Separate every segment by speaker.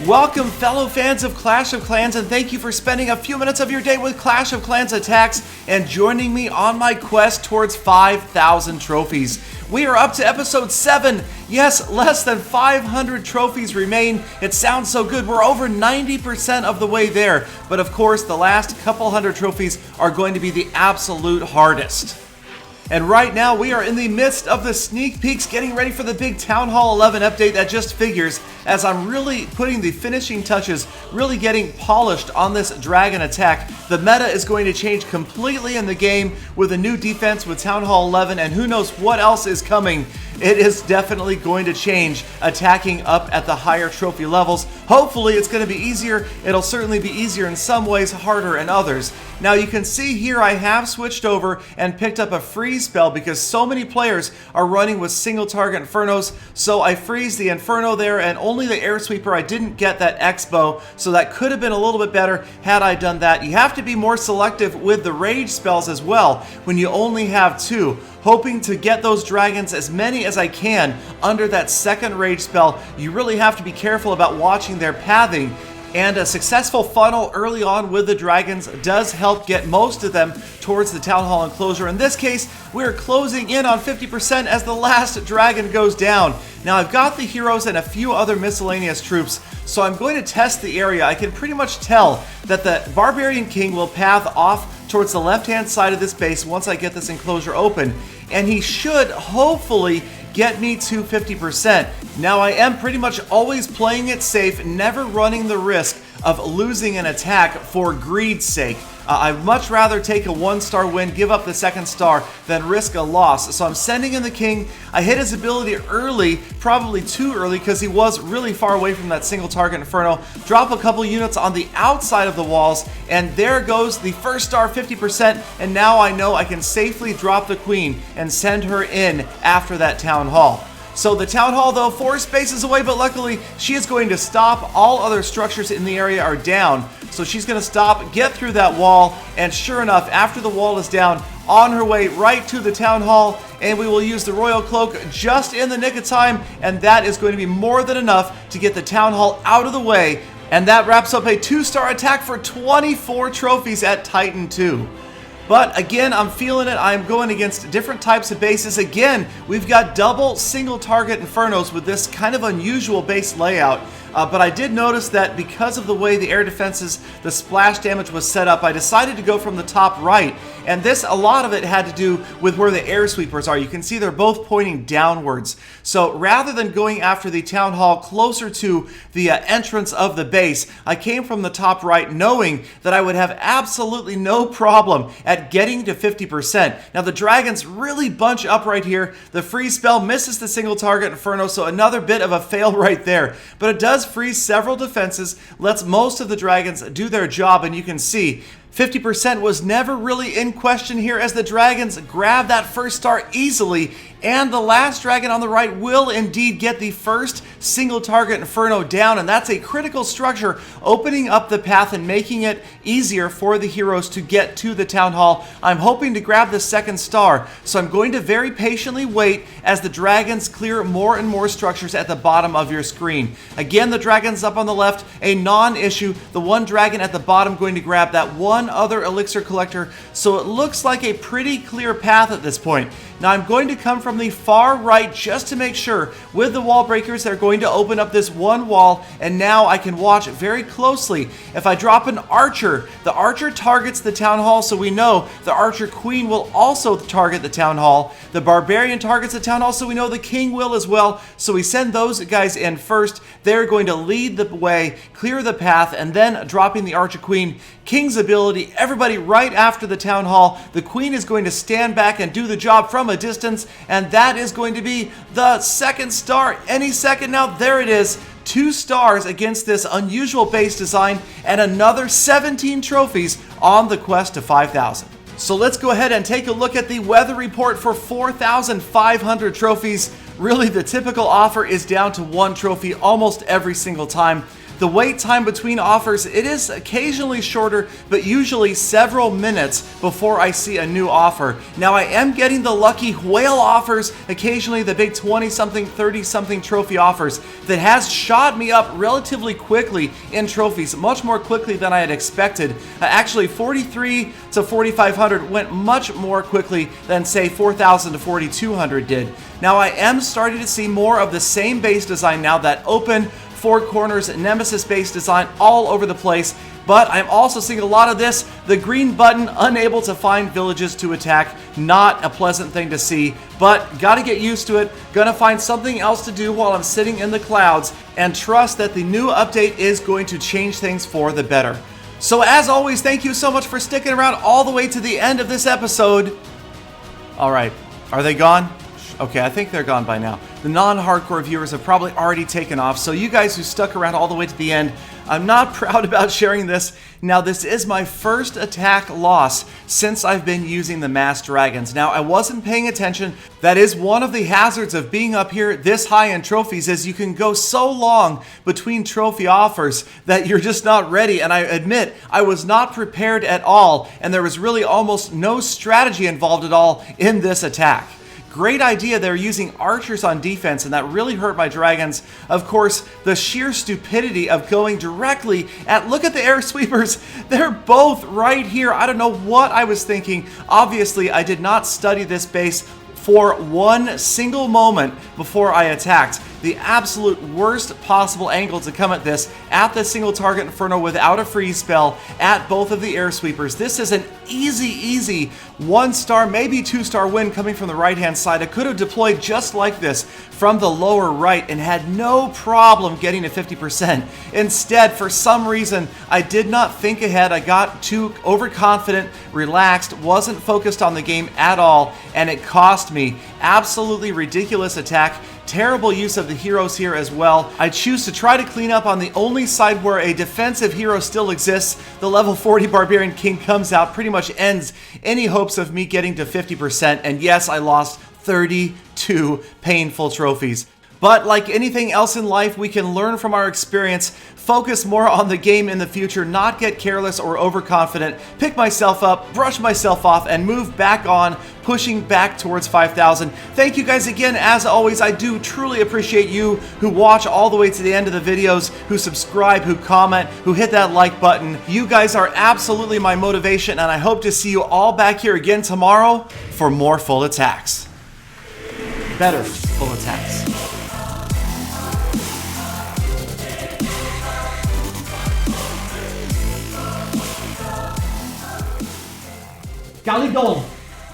Speaker 1: Welcome, fellow fans of Clash of Clans, and thank you for spending a few minutes of your day with Clash of Clans attacks and joining me on my quest towards 5,000 trophies. We are up to episode 7. Yes, less than 500 trophies remain. It sounds so good. We're over 90% of the way there. But of course, the last couple hundred trophies are going to be the absolute hardest. And right now, we are in the midst of the sneak peeks, getting ready for the big Town Hall 11 update that just figures, as I'm really putting the finishing touches, really getting polished on this dragon attack. The meta is going to change completely in the game with a new defense with Town Hall 11, and who knows what else is coming. It is definitely going to change attacking up at the higher trophy levels. Hopefully it's going to be easier. It'll certainly be easier in some ways, harder in others. Now you can see here I have switched over and picked up a freeze spell because so many players are running with single target Infernos. So I freeze the Inferno there and only the Air Sweeper. I didn't get that X-Bow, so that could have been a little bit better had I done that. You have to be more selective with the rage spells as well when you only have 2. Hoping to get those dragons, as many as I can, under that second rage spell. You really have to be careful about watching their pathing, and a successful funnel early on with the dragons does help get most of them towards the Town Hall enclosure. In this case, we're closing in on 50% as the last dragon goes down. Now I've got the heroes and a few other miscellaneous troops, so I'm going to test the area. I can pretty much tell that the Barbarian King will path off towards the left-hand side of this base once I get this enclosure open, and he should hopefully get me to 50%. Now I am pretty much always playing it safe, never running the risk of losing an attack for greed's sake. I'd much rather take a 1-star win, give up the 2nd star, than risk a loss. So I'm sending in the king. I hit his ability early, probably too early because he was really far away from that single target Inferno. Drop a couple units on the outside of the walls, and there goes the 1st star, 50%, and now I know I can safely drop the queen and send her in after that Town Hall. So the Town Hall, though, 4 spaces away, but luckily she is going to stop. All other structures in the area are down, so she's going to stop, get through that wall, and sure enough, after the wall is down, on her way right to the Town Hall, and we will use the Royal Cloak just in the nick of time, and that is going to be more than enough to get the Town Hall out of the way, and that wraps up a 2-star attack for 24 trophies at Titan 2. But again, I'm feeling it. I'm going against different types of bases. Again, we've got double single target Infernos with this kind of unusual base layout. But I did notice that because of the way the air defenses, the splash damage was set up, I decided to go from the top right. And this, a lot of it had to do with where the air sweepers are. You can see they're both pointing downwards. So rather than going after the Town Hall closer to the entrance of the base, I came from the top right knowing that I would have absolutely no problem at getting to 50%. Now the dragons really bunch up right here. The freeze spell misses the single target Inferno, so another bit of a fail right there. But it does freeze several defenses, lets most of the dragons do their job, and you can see 50% was never really in question here as the dragons grab that 1st star easily, and the last dragon on the right will indeed get the 1st single target Inferno down, and that's a critical structure, opening up the path and making it easier for the heroes to get to the Town Hall. I'm hoping to grab the 2nd star, so I'm going to very patiently wait as the dragons clear more and more structures at the bottom of your screen. Again, the dragons up on the left, a non-issue. The one dragon at the bottom going to grab that one other elixir collector, so it looks like a pretty clear path at this point. Now I'm going to come from the far right just to make sure. With the wall breakers, they're going to open up this one wall, and now I can watch very closely. If I drop an archer, the archer targets the Town Hall, so we know the archer queen will also target the Town Hall. The barbarian targets the Town Hall, so we know the king will as well. So we send those guys in first. They're going to lead the way, clear the path, and then dropping the archer queen. King's ability, everybody right after the Town Hall. The queen is going to stand back and do the job from a distance, and that is going to be the 2nd star any second now. There it is. 2 stars against this unusual base design, and another 17 trophies on the quest to 5,000. So let's go ahead and take a look at the weather report for 4,500 trophies. Really, the typical offer is down to 1 trophy almost every single time. The wait time between offers, it is occasionally shorter, but usually several minutes before I see a new offer. Now I am getting the lucky whale offers, occasionally the big 20-something, 30-something trophy offers that has shot me up relatively quickly in trophies, much more quickly than I had expected. Actually 43 to 4,500 went much more quickly than say 4,000 to 4,200 did. Now I am starting to see more of the same base design now, that open four corners Nemesis base design all over the place, but I'm also seeing a lot of this, the green button, unable to find villages to attack. Not a pleasant thing to see, but gotta get used to it. Gonna find something else to do while I'm sitting in the clouds and trust that the new update is going to change things for the better. So as always, thank you so much for sticking around all the way to the end of this episode. All right, are they gone? Okay, I think they're gone by now. The non-hardcore viewers have probably already taken off, so you guys who stuck around all the way to the end, I'm not proud about sharing this. Now, this is my first attack loss since I've been using the masked dragons. Now, I wasn't paying attention. That is one of the hazards of being up here this high in trophies, is you can go so long between trophy offers that you're just not ready. And I admit, I was not prepared at all, and there was really almost no strategy involved at all in this attack. Great idea, they're using archers on defense, and that really hurt my dragons. Of course, the sheer stupidity of going directly at, look at the air sweepers, they're both right here. I don't know what I was thinking. Obviously, I did not study this base for one single moment before I attacked. The absolute worst possible angle to come at this, at the single target inferno without a freeze spell, at both of the air sweepers. This is an easy 1-star, maybe 2-star win coming from the right hand side. I could have deployed just like this from the lower right and had no problem getting to 50%. Instead, for some reason, I did not think ahead. I got too overconfident, relaxed, wasn't focused on the game at all, and it cost me. Absolutely ridiculous attack. Terrible use of the heroes here as well. I choose to try to clean up on the only side where a defensive hero still exists. The level 40 Barbarian King comes out, pretty much ends any hopes of me getting to 50%. And yes, I lost 32 painful trophies. But like anything else in life, we can learn from our experience, focus more on the game in the future, not get careless or overconfident, pick myself up, brush myself off, and move back on, pushing back towards 5,000. Thank you guys again. As always, I do truly appreciate you who watch all the way to the end of the videos, who subscribe, who comment, who hit that like button. You guys are absolutely my motivation, and I hope to see you all back here again tomorrow for more full attacks. Better full attacks.
Speaker 2: Galadon,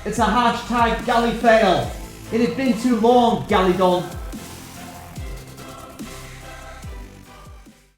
Speaker 2: it's a hashtag Galley fail. It had been too long, Galadon.